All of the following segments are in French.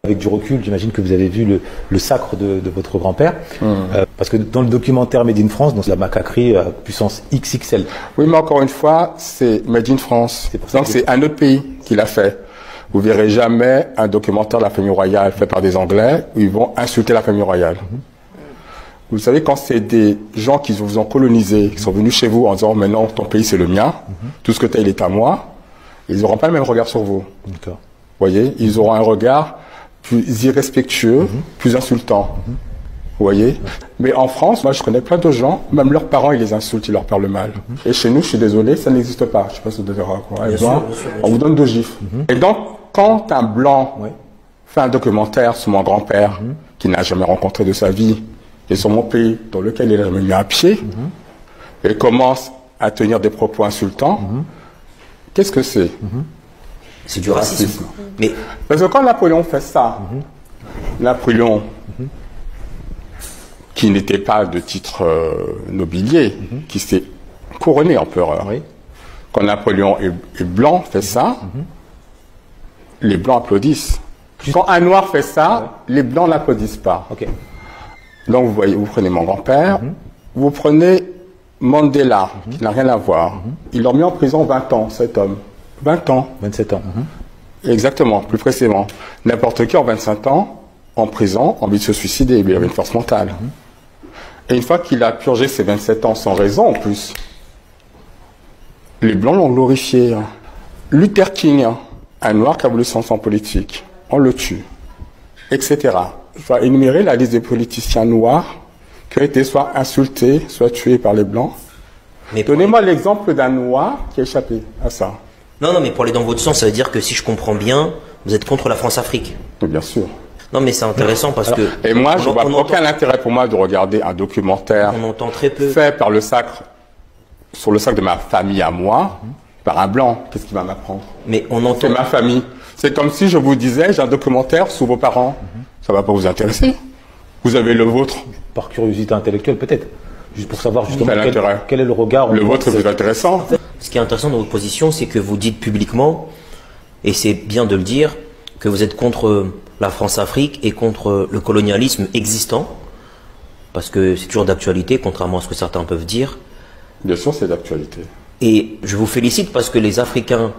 Avec du recul, j'imagine que vous avez vu le sacre de votre grand-père. Parce que dans le documentaire Made in France, donc la macaquerie puissance XXL. Oui, mais encore une fois, c'est Made in France. Donc c'est un autre pays qui l'a fait. Vous verrez jamais un documentaire de la famille royale fait par des Anglais où ils vont insulter la famille royale. Vous savez, quand c'est des gens qui vous ont colonisé, qui sont venus chez vous en disant « mais non, ton pays c'est le mien, tout ce que tu as il est à moi », ils n'auront pas le même regard sur vous. Vous voyez, ils auront un regard plus irrespectueux, plus insultant. Vous voyez. Mais en France, moi je connais plein de gens, même leurs parents ils les insultent, ils leur parlent mal. Et chez nous, je suis désolé, ça n'existe pas. Je sais pas si vous verrez quoi. On vous donne 2 gifles. Et donc, quand un blanc fait un documentaire sur mon grand-père, qu'il n'a jamais rencontré de sa vie, et sur mon pays, dans lequel il est venu à pied, et commence à tenir des propos insultants, qu'est-ce que c'est? C'est du racisme. Mais... Parce que quand Napoléon fait ça, Napoléon, qui n'était pas de titre nobilier, qui s'est couronné empereur, quand Napoléon est blanc fait ça, les blancs applaudissent. Quand un noir fait ça, les blancs n'applaudissent pas. Donc vous voyez, vous prenez mon grand-père, vous prenez Mandela, qui n'a rien à voir. Ils l'ont mis en prison 20 ans, cet homme. 20 ans. 27 ans. Exactement, plus précisément. N'importe qui en 25 ans, en prison, a envie de se suicider, il avait une force mentale. Et une fois qu'il a purgé ses 27 ans sans raison en plus, les Blancs l'ont glorifié. Luther King, un noir qui a voulu son sang politique, on le tue, etc. Je vais énumérer la liste des politiciens noirs qui ont été soit insultés, soit tués par les Blancs. Donnez-moi l'exemple d'un noir qui a échappé à ça. Non, non, mais pour aller dans votre sens, ça veut dire que si je comprends bien, vous êtes contre la France-Afrique. Bien sûr. Non, mais c'est intéressant parce que... Et moi, je vois aucun intérêt pour moi de regarder un documentaire fait par le sacre, sur le sacre de ma famille à moi, par un blanc. Qu'est-ce qu'il va m'apprendre? Mais on entend... C'est ma famille. C'est comme si je vous disais, j'ai un documentaire sur vos parents. Ça va pas vous intéresser. Vous avez le vôtre. Par curiosité intellectuelle, peut-être. Juste pour savoir justement quel est le regard. Le vôtre est plus intéressant. Ce qui est intéressant dans votre position, c'est que vous dites publiquement, et c'est bien de le dire, que vous êtes contre la France-Afrique et contre le colonialisme existant, parce que c'est toujours d'actualité, contrairement à ce que certains peuvent dire. Bien sûr, c'est d'actualité. Et je vous félicite parce que les Africains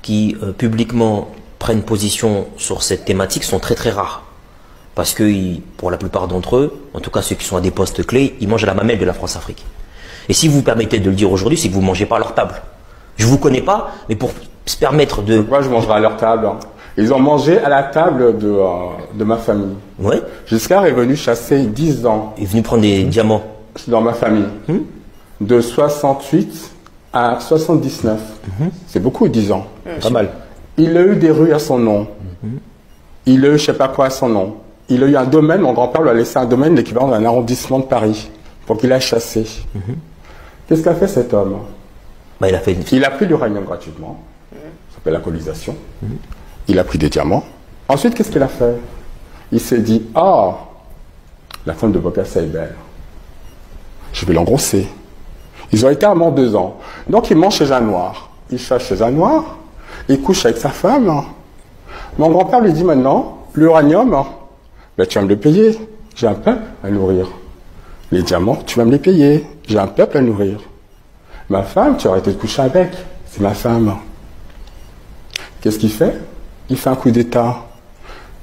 qui publiquement prennent position sur cette thématique sont très très rares. Parce que pour la plupart d'entre eux, en tout cas ceux qui sont à des postes clés, ils mangent à la mamelle de la France-Afrique. Et si vous vous permettez de le dire aujourd'hui, c'est que vous ne mangez pas à leur table. Je ne vous connais pas, mais pour se permettre de... Pourquoi je mangerai à leur table? Ils ont mangé à la table de ma famille. Ouais. Giscard est venu chasser 10 ans. Il est venu prendre des diamants. Dans ma famille. De 68 à 79. C'est beaucoup, 10 ans. Pas mal. Il a eu des rues à son nom. Il a eu je ne sais pas quoi à son nom. Il a eu un domaine, mon grand-père lui a laissé un domaine l'équivalent d'un arrondissement de Paris pour qu'il aille chasser. Qu'est-ce qu'a fait cet homme? Bah, il a pris l'uranium gratuitement. Ça s'appelle la colonisation. Il a pris des diamants. Ensuite, qu'est-ce qu'il a fait? Il s'est dit, ah, la femme de Bokassa est belle. Je vais l'engrosser. Ils ont été amants 2 ans. Donc, il mange chez un noir. Il chasse chez un noir. Il couche avec sa femme. Mon grand-père lui dit maintenant, l'uranium, ben, tu vas me le payer. J'ai un peuple à nourrir. Les diamants, tu vas me les payer. J'ai un peuple à nourrir. Ma femme, tu as arrêté de coucher avec. C'est ma femme. Qu'est-ce qu'il fait? Il fait un coup d'État.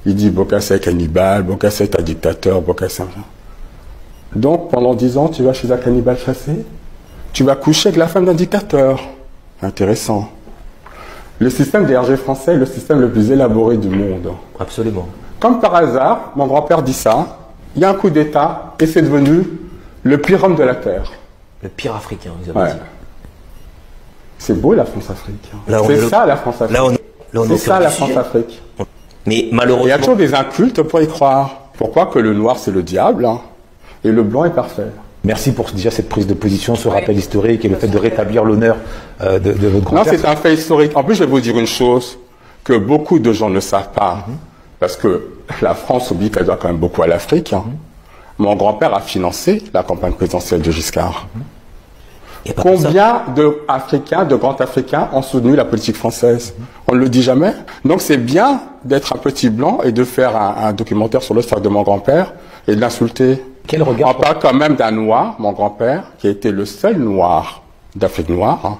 Il dit Bokassa est cannibale, Bokassa est un dictateur, Bokassa. Donc pendant 10 ans, tu vas chez un cannibale chasser? Tu vas coucher avec la femme d'un dictateur. Intéressant. Le système des RG français est le système le plus élaboré du monde. Absolument. Comme par hasard, mon grand-père dit ça, il y a un coup d'État et c'est devenu le pire homme de la Terre. Le pire africain, vous avez dit. C'est beau la France-Afrique. C'est ça la France-Afrique. C'est ça la France-Afrique. Mais malheureusement... Il y a toujours des incultes pour y croire. Pourquoi que le noir c'est le diable et le blanc est parfait? Merci pour déjà cette prise de position, ce rappel historique et le fait de rétablir l'honneur de votre grand-père. Non, c'est un fait historique. En plus, je vais vous dire une chose que beaucoup de gens ne savent pas. Parce que la France oublie qu'elle doit quand même beaucoup à l'Afrique. Mon grand-père a financé la campagne présidentielle de Giscard. Et pas comme ça. Combien de grands Africains ont soutenu la politique française? On ne le dit jamais. Donc c'est bien d'être un petit blanc et de faire un documentaire sur le sac de mon grand-père et de l'insulter. Quel regard? On parle quand même d'un noir, mon grand-père, qui a été le seul noir d'Afrique noire, hein,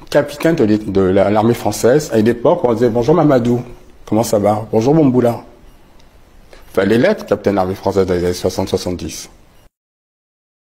capitaine de l'armée française, à une époque où on disait « Bonjour Mamadou, comment ça va? Bonjour Bomboula ». Fallait l'être, capitaine de l'armée française dans les années 60-70.